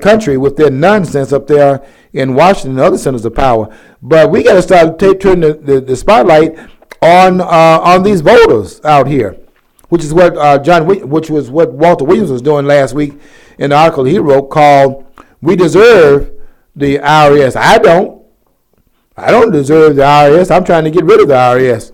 country with their nonsense up there in Washington and other centers of power. But we got to start turning the spotlight on these voters out here, which is what which was what Walter Williams was doing last week in the article he wrote called "We Deserve the IRS." I don't deserve the IRS. I'm trying to get rid of the IRS,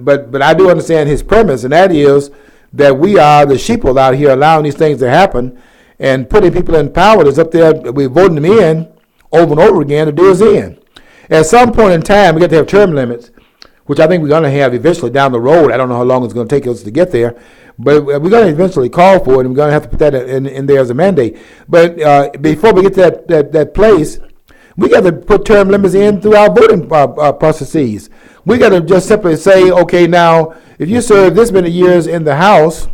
but I do understand his premise, and that is that we are the sheeple out here allowing these things to happen and putting people in power that's up there. We're voting them in over and over again to do us in. At some point in time, we got to have term limits, which I think we're going to have eventually down the road. I don't know how long it's going to take us to get there, but we're going to eventually call for it, and we're going to have to put that in there as a mandate. But before we get to that place, we got to put term limits in through our voting processes. We got to just simply say, okay, now, if you serve this many years in the House,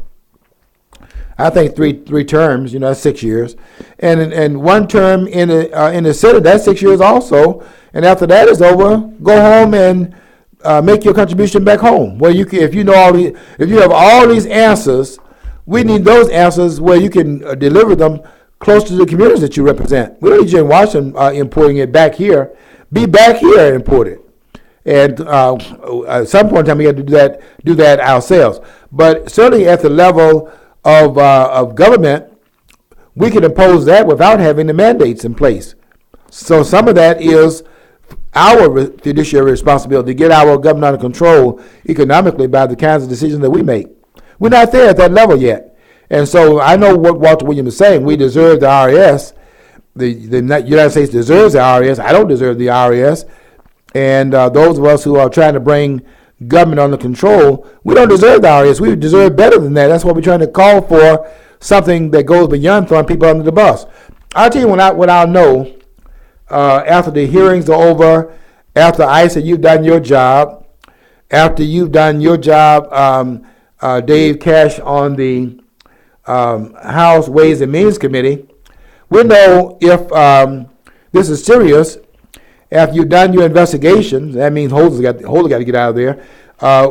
I think three terms, that's 6 years, and one term in the Senate, that's 6 years also. And after that is over, go home and make your contribution back home. Where you can, if you have all these answers, we need those answers where you can deliver them close to the communities that you represent. We don't need you in Washington importing it back here. Be back here and import it. And at some point in time, we have to do that ourselves. But certainly at the level of government, we can impose that without having the mandates in place. So some of that is our fiduciary responsibility to get our government under control economically by the kinds of decisions that we make. We're not there at that level yet. And so I know what Walter Williams is saying. We deserve the IRS. The United States deserves the IRS. I don't deserve the IRS. And those of us who are trying to bring government under control, we don't deserve the IRS. We deserve better than that. That's why we're trying to call for something that goes beyond throwing people under the bus. I'll tell you what I'll know after the hearings are over, after I say you've done your job, after you've done your job, Dave Cash on the House Ways and Means Committee, we'll know if this is serious. After you've done your investigation, that means Holder got to get out of there,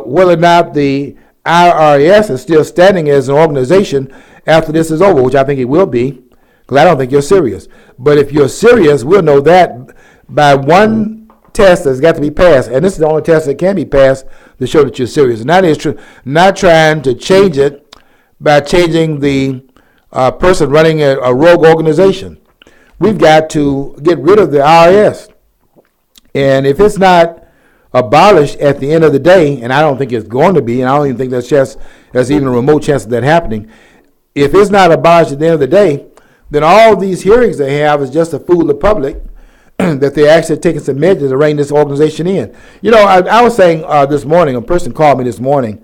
whether or not the IRS is still standing as an organization after this is over, which I think it will be, because I don't think you're serious. But if you're serious, we'll know that by one test that's got to be passed, and this is the only test that can be passed to show that you're serious. And that is not trying to change it by changing the person running a rogue organization. We've got to get rid of the IRS. And if it's not abolished at the end of the day, and I don't think it's going to be, and I don't even think that's just there's even a remote chance of that happening. If it's not abolished at the end of the day, then all these hearings they have is just to fool the public that they're actually taking some measures to rein this organization in. You know, I was saying this morning, a person called me this morning,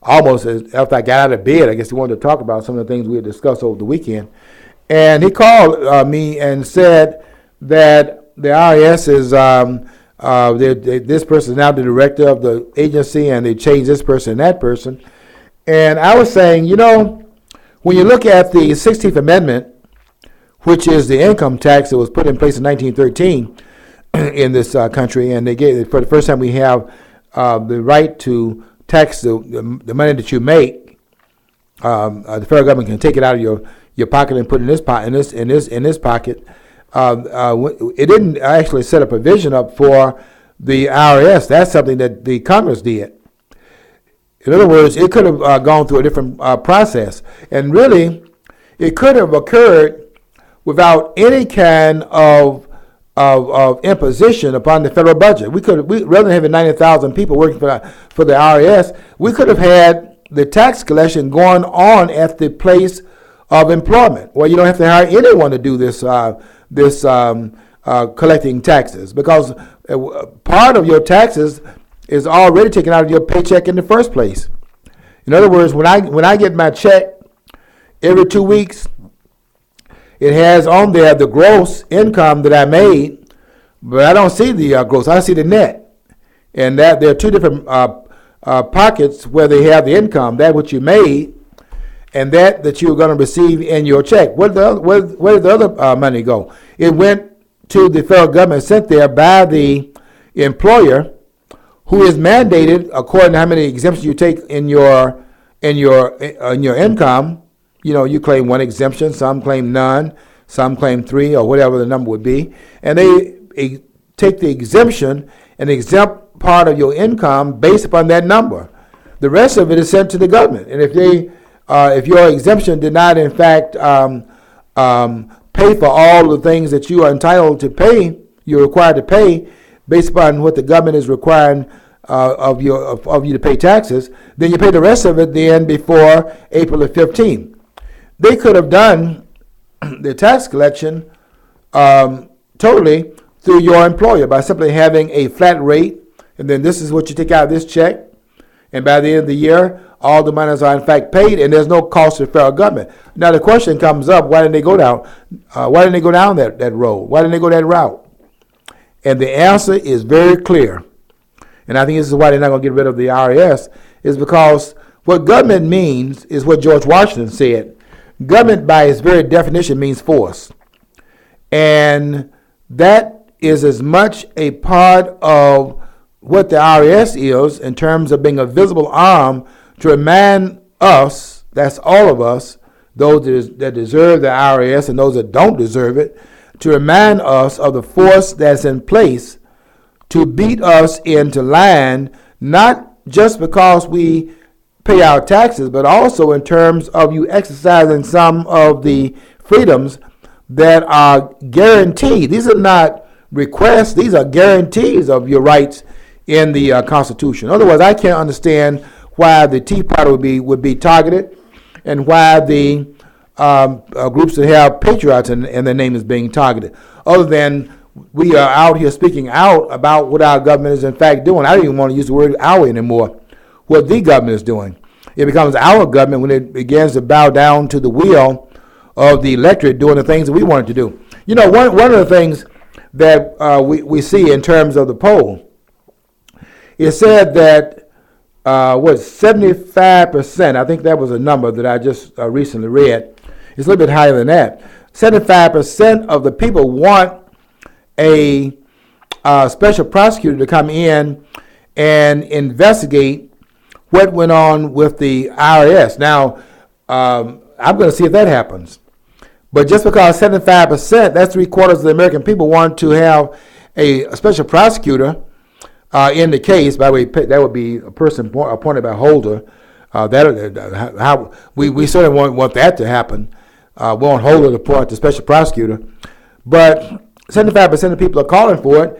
almost after I got out of bed. I guess he wanted to talk about some of the things we had discussed over the weekend. And he called me and said that the IRS is, this person is now the director of the agency, and they changed this person and that person. And I was saying, you know, when you look at the 16th Amendment, which is the income tax that was put in place in 1913 in this country, and they gave, for the first time we have the right to tax the money that you make. The federal government can take it out of your pocket and put it in this pocket. It didn't actually set a provision up for the IRS. That's something that the Congress did. In other words, it could have gone through a different process, and really, it could have occurred without any kind of imposition upon the federal budget. Rather than having 90,000 people working for the IRS, we could have had the tax collection going on at the place of employment, where you don't have to hire anyone to do this collecting taxes, because part of your taxes is already taken out of your paycheck in the first place. In other words, when I get my check every 2 weeks, it has on there the gross income that I made, but I don't see the gross. I see the net, and that there are two different pockets where they have the income, that which you made, and that you're going to receive in your check. Where did the other money go? It went to the federal government, sent there by the employer, who is mandated according to how many exemptions you take in your income. You know, you claim one exemption, some claim none, some claim 3, or whatever the number would be, and they take the exemption and exempt part of your income based upon that number. The rest of it is sent to the government, and if your exemption did not, in fact, pay for all the things that you are entitled to pay, you're required to pay based upon what the government is requiring of you to pay taxes, then you pay the rest of it then before April the 15th. They could have done the tax collection totally through your employer by simply having a flat rate, and then this is what you take out of this check, and by the end of the year, all the monies are in fact paid, and there's no cost to the federal government. Now the question comes up: why didn't they go down? Why didn't they go down that road? Why didn't they go that route? And the answer is very clear. And I think this is why they're not going to get rid of the IRS, is because what government means is what George Washington said. Government, by its very definition, means force. And that is as much a part of what the IRS is in terms of being a visible arm to remind us, that's all of us, those that deserve the IRS and those that don't deserve it, to remind us of the force that's in place to beat us into line, not just because we pay our taxes, but also in terms of you exercising some of the freedoms that are guaranteed. These are not requests, these are guarantees of your rights in the Constitution. Otherwise, I can't understand why the Tea Party would be targeted, and why the groups that have patriots in their name is being targeted. Other than we are out here speaking out about what our government is in fact doing. I don't even want to use the word our anymore. What the government is doing. It becomes our government when it begins to bow down to the will of the electorate doing the things that we want it to do. You know, one of the things that we see in terms of the poll, it said that 75%, I think that was a number that I just recently read. It's a little bit higher than that. 75% of the people want a special prosecutor to come in and investigate what went on with the IRS. Now, I'm going to see if that happens. But just because 75%, that's 3/4 of the American people want to have a special prosecutor in the case. By the way, that would be a person appointed by Holder. We certainly want that to happen. We want Holder to appoint the special prosecutor. But 75% of people are calling for it.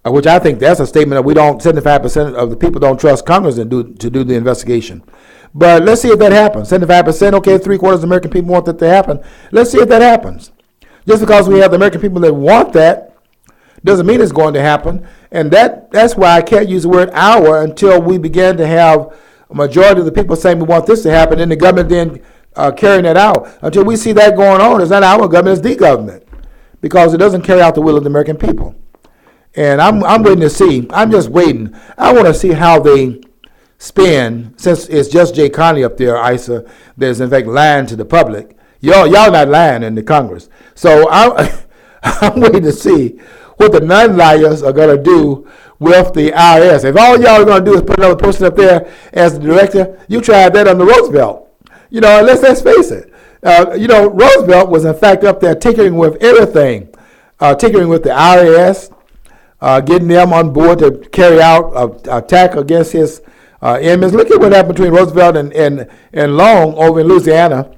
which I think that's a statement that we don't, 75% of the people don't trust Congress to do the investigation. But let's see if that happens. 75%, okay, 3/4 of the American people want that to happen. Let's see if that happens. Just because we have the American people that want that doesn't mean it's going to happen. And that's why I can't use the word our until we begin to have a majority of the people saying we want this to happen, and the government then carrying that out. Until we see that going on, it's not our government, it's the government, because it doesn't carry out the will of the American people. And I'm waiting to see. I'm just waiting. I want to see how they spin, since it's just Jay Conley up there, Isa, that's in fact lying to the public. Y'all not lying in the Congress. So I'm waiting to see what the non-liars are going to do with the IRS. If all y'all are going to do is put another person up there as the director, you tried that under Roosevelt. You know, let's face it. Roosevelt was in fact up there tinkering with everything, tinkering with the IRS, getting them on board to carry out an attack against his enemies. Look at what happened between Roosevelt and Long over in Louisiana.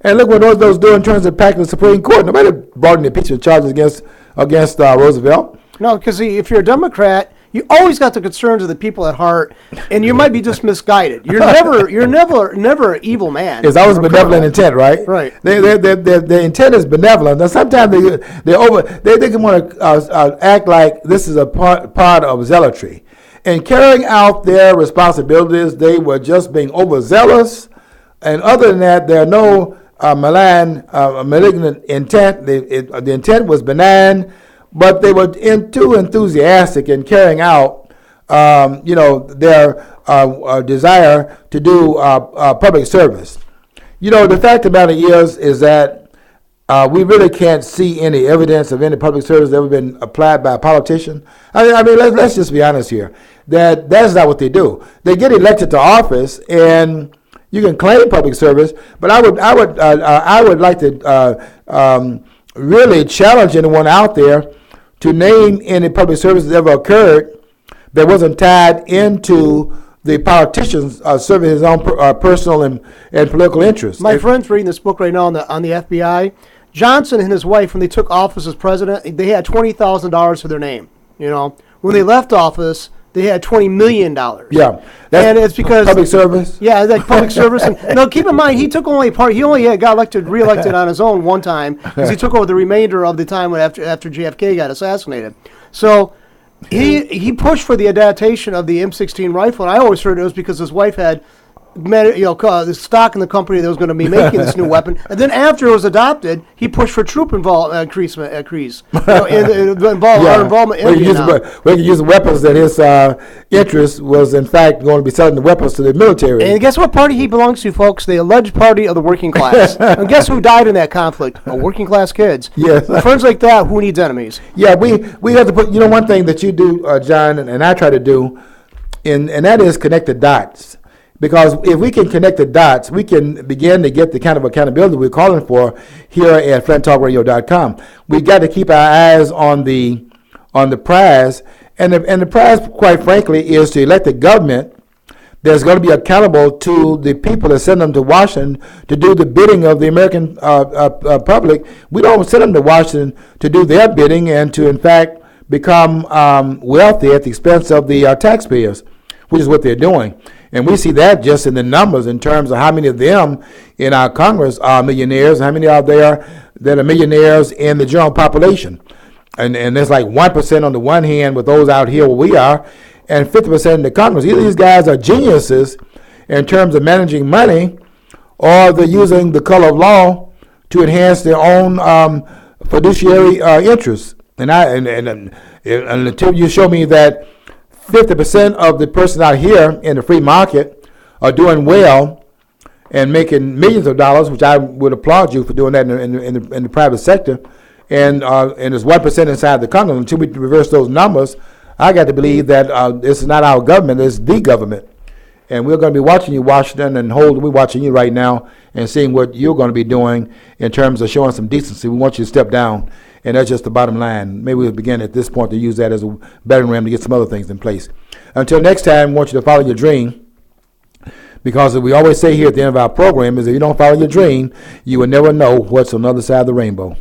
And look what Roosevelt's doing in terms of packing the Supreme Court. Nobody brought any impeachment charges against Roosevelt. No, because if you're a Democrat, you always got the concerns of the people at heart, and you might be just misguided. You're never an evil man. It's always benevolent intent, right? Right. Their intent is benevolent. Now sometimes they can want to act like this is a part of zealotry. In carrying out their responsibilities, they were just being overzealous, and other than that, there are no malignant intent. The intent was benign, but they were too enthusiastic in carrying out, their desire to do public service. The fact of the matter is that we really can't see any evidence of any public service that ever been applied by a politician. I mean, let's just be honest here. That's not what they do. They get elected to office, and you can claim public service, but I would like to really challenge anyone out there to name any public service that ever occurred that wasn't tied into the politicians serving his own personal and political interests. My friend's reading this book right now on the FBI. Johnson and his wife, when they took office as president, they had $20,000 to their name. When they left office, they had $20 million. Yeah, and it's because public service. Yeah, like public service. And no, keep in mind, he took only part. He only got reelected on his own one time, because he took over the remainder of the time after JFK got assassinated. So he pushed for the adaptation of the M16 rifle, and I always heard it was because his wife had the stock in the company that was going to be making this new weapon. And then after it was adopted, he pushed for troop increase. Our involvement in Vietnam. We can use weapons that his interest was in fact going to be selling the weapons to the military. And guess what party he belongs to, folks? The alleged party of the working class. And guess who died in that conflict? Working class kids. Yes. Friends like that, who needs enemies? Yeah, we have to put, one thing that you do, John, and I try to do, and that is connect the dots. Because if we can connect the dots, we can begin to get the kind of accountability we're calling for here at FlintTalkRadio.com. We got to keep our eyes on the prize, and the prize, quite frankly, is to elect a government that's going to be accountable to the people that send them to Washington to do the bidding of the American public. We don't send them to Washington to do their bidding and to, in fact, become wealthy at the expense of the taxpayers, which is what they're doing. And we see that just in the numbers in terms of how many of them in our Congress are millionaires, how many are there that are millionaires in the general population. And there's like 1% on the one hand with those out here where we are, and 50% in the Congress. Either these guys are geniuses in terms of managing money, or they're using the color of law to enhance their own fiduciary interests. And until you show me that 50% of the person out here in the free market are doing well and making millions of dollars, which I would applaud you for doing that in the private sector, and there's 1% inside the Congress. Until we reverse those numbers, I got to believe that this is not our government, it's the government. And we're going to be watching you, Washington, and we're watching you right now and seeing what you're going to be doing in terms of showing some decency. We want you to step down. And that's just the bottom line. Maybe we'll begin at this point to use that as a battering ram to get some other things in place. Until next time, I want you to follow your dream. Because as we always say here at the end of our program is if you don't follow your dream, you will never know what's on the other side of the rainbow.